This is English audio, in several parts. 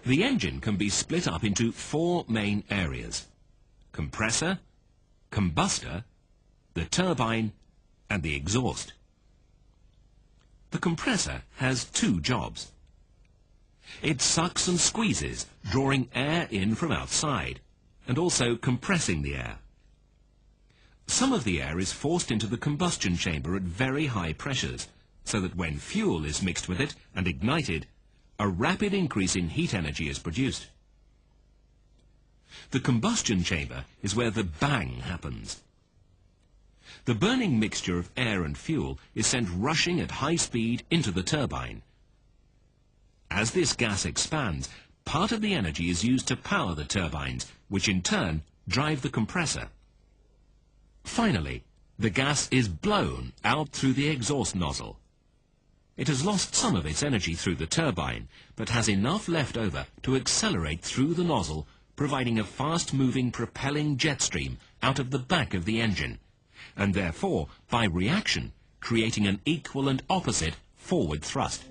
The engine can be split up into four main areas: compressor, combustor, the turbine, and the exhaust. The compressor has two jobs. It sucks and squeezes, drawing air in from outside, and also compressing the air. Some of the air is forced into the combustion chamber at very high pressures, so that when fuel is mixed with it and ignited, a rapid increase in heat energy is produced. The combustion chamber is where the bang happens. The burning mixture of air and fuel is sent rushing at high speed into the turbine. As this gas expands, part of the energy is used to power the turbines, which in turn drive the compressor. Finally, the gas is blown out through the exhaust nozzle. It has lost some of its energy through the turbine, but has enough left over to accelerate through the nozzle, providing a fast-moving propelling jet stream out of the back of the engine, and therefore, by reaction, creating an equal and opposite forward thrust.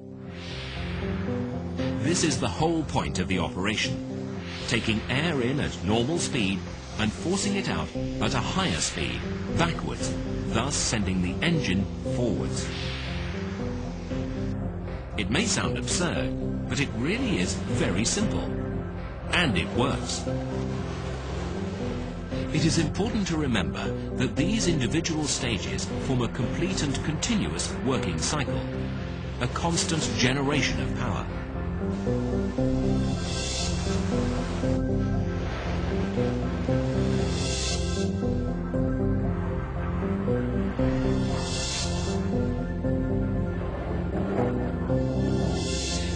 This is the whole point of the operation, taking air in at normal speed and forcing it out at a higher speed, backwards, thus sending the engine forwards. It may sound absurd, but it really is very simple. And it works. It is important to remember that these individual stages form a complete and continuous working cycle, a constant generation of power.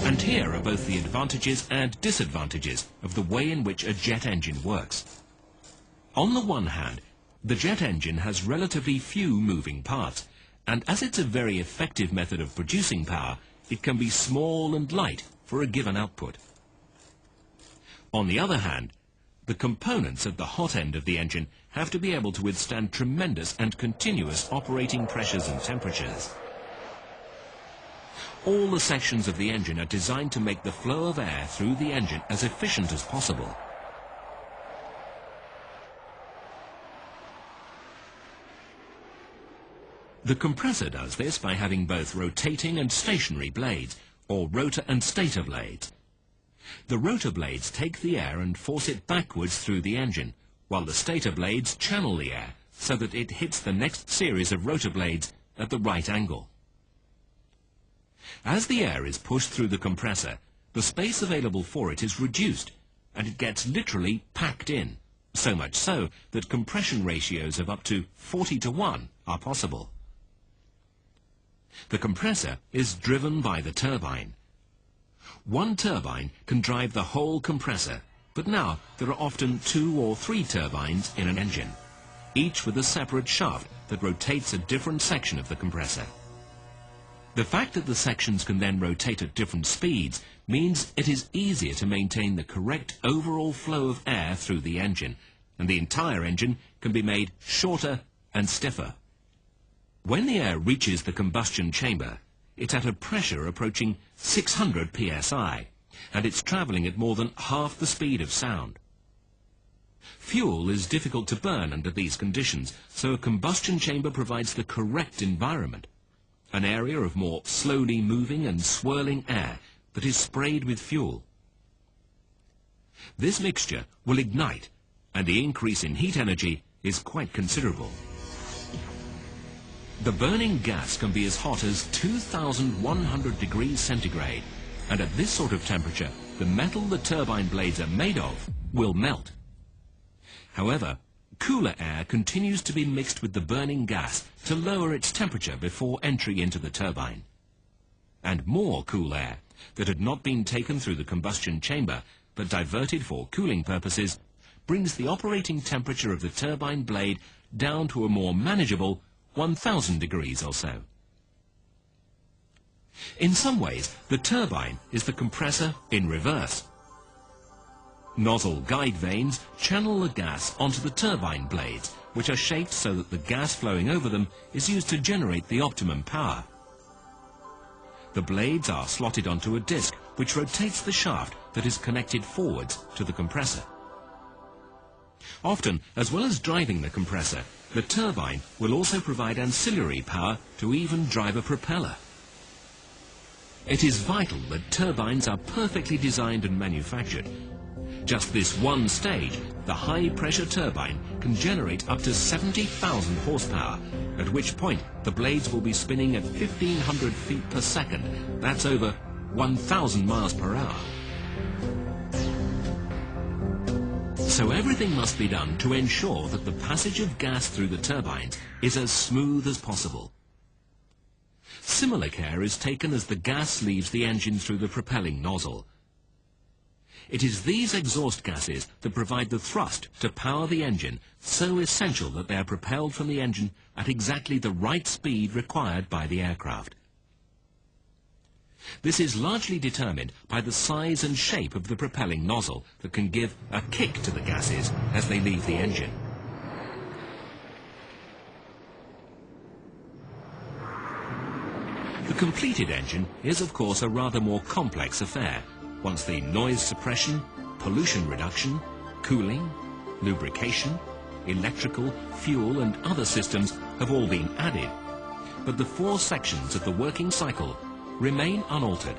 And here are both the advantages and disadvantages of the way in which a jet engine works. On the one hand, the jet engine has relatively few moving parts, and as it's a very effective method of producing power, it can be small and light for a given output. On the other hand, the components at the hot end of the engine have to be able to withstand tremendous and continuous operating pressures and temperatures. All the sections of the engine are designed to make the flow of air through the engine as efficient as possible. The compressor does this by having both rotating and stationary blades, or rotor and stator blades. The rotor blades take the air and force it backwards through the engine, while the stator blades channel the air so that it hits the next series of rotor blades at the right angle. As the air is pushed through the compressor, the space available for it is reduced, and it gets literally packed in, so much so that compression ratios of up to 40:1 are possible. The compressor is driven by the turbine. One turbine can drive the whole compressor, but now there are often 2 or 3 turbines in an engine, each with a separate shaft that rotates a different section of the compressor. The fact that the sections can then rotate at different speeds means it is easier to maintain the correct overall flow of air through the engine, and the entire engine can be made shorter and stiffer. When the air reaches the combustion chamber, it's at a pressure approaching 600 psi, and it's travelling at more than half the speed of sound. Fuel is difficult to burn under these conditions, so a combustion chamber provides the correct environment, an area of more slowly moving and swirling air that is sprayed with fuel. This mixture will ignite, and the increase in heat energy is quite considerable. The burning gas can be as hot as 2,100 degrees centigrade, and at this sort of temperature, the metal the turbine blades are made of will melt. However, cooler air continues to be mixed with the burning gas to lower its temperature before entry into the turbine. And more cool air that had not been taken through the combustion chamber but diverted for cooling purposes brings the operating temperature of the turbine blade down to a more manageable 1,000 degrees or so. In some ways, the turbine is the compressor in reverse. Nozzle guide vanes channel the gas onto the turbine blades, which are shaped so that the gas flowing over them is used to generate the optimum power. The blades are slotted onto a disc which rotates the shaft that is connected forwards to the compressor. Often, as well as driving the compressor, the turbine will also provide ancillary power to even drive a propeller. It is vital that turbines are perfectly designed and manufactured. Just this one stage, the high-pressure turbine can generate up to 70,000 horsepower, at which point the blades will be spinning at 1,500 feet per second. That's over 1,000 miles per hour. So everything must be done to ensure that the passage of gas through the turbines is as smooth as possible. Similar care is taken as the gas leaves the engine through the propelling nozzle. It is these exhaust gases that provide the thrust to power the engine, so essential that they are propelled from the engine at exactly the right speed required by the aircraft. This is largely determined by the size and shape of the propelling nozzle that can give a kick to the gases as they leave the engine. The completed engine is, of course, a rather more complex affair, once the noise suppression, pollution reduction, cooling, lubrication, electrical, fuel and other systems have all been added. But the 4 sections of the working cycle remain unaltered.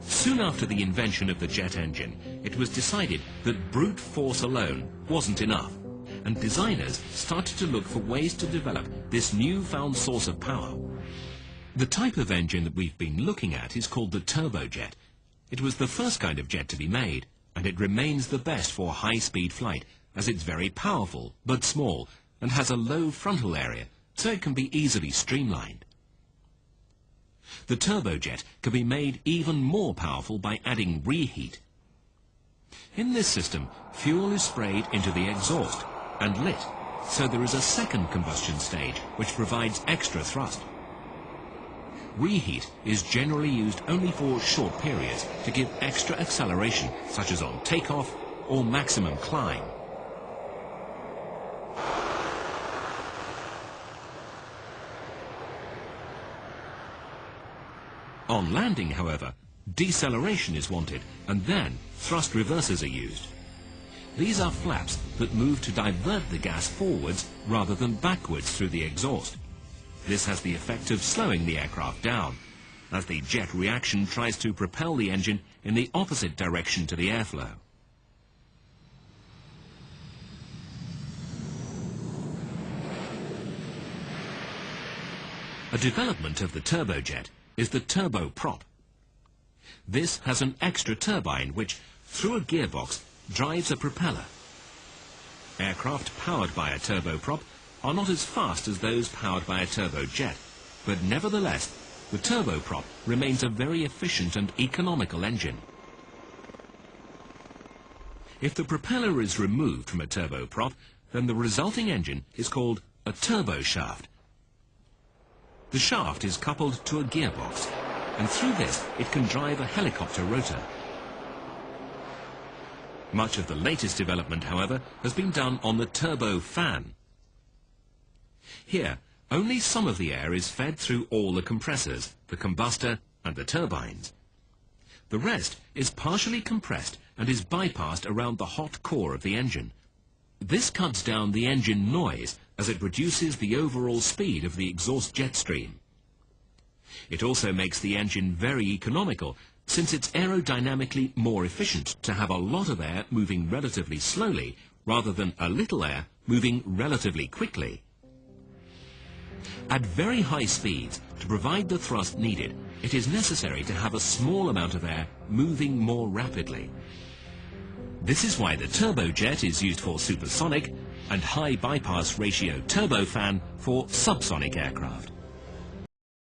Soon after the invention of the jet engine, it was decided that brute force alone wasn't enough, and designers started to look for ways to develop this newfound source of power. The type of engine that we've been looking at is called the turbojet. It was the first kind of jet to be made, and it remains the best for high-speed flight, as it's very powerful but small and has a low frontal area, so it can be easily streamlined. The turbojet can be made even more powerful by adding reheat. In this system, fuel is sprayed into the exhaust and lit, so there is a second combustion stage which provides extra thrust. Reheat is generally used only for short periods to give extra acceleration, such as on takeoff or maximum climb. On landing, however, deceleration is wanted, and then thrust reversers are used. These are flaps that move to divert the gas forwards rather than backwards through the exhaust. This has the effect of slowing the aircraft down, as the jet reaction tries to propel the engine in the opposite direction to the airflow. A development of the turbojet is the turboprop. This has an extra turbine which, through a gearbox, drives a propeller. Aircraft powered by a turboprop are not as fast as those powered by a turbojet, but nevertheless, the turboprop remains a very efficient and economical engine. If the propeller is removed from a turboprop, then the resulting engine is called a turboshaft. The shaft is coupled to a gearbox, and through this it can drive a helicopter rotor. Much of the latest development, however, has been done on the turbofan. Here, only some of the air is fed through all the compressors, the combustor and the turbines. The rest is partially compressed and is bypassed around the hot core of the engine. This cuts down the engine noise as it reduces the overall speed of the exhaust jet stream. It also makes the engine very economical, since it's aerodynamically more efficient to have a lot of air moving relatively slowly rather than a little air moving relatively quickly. At very high speeds, to provide the thrust needed, it is necessary to have a small amount of air moving more rapidly. This is why the turbojet is used for supersonic and high bypass ratio turbofan for subsonic aircraft.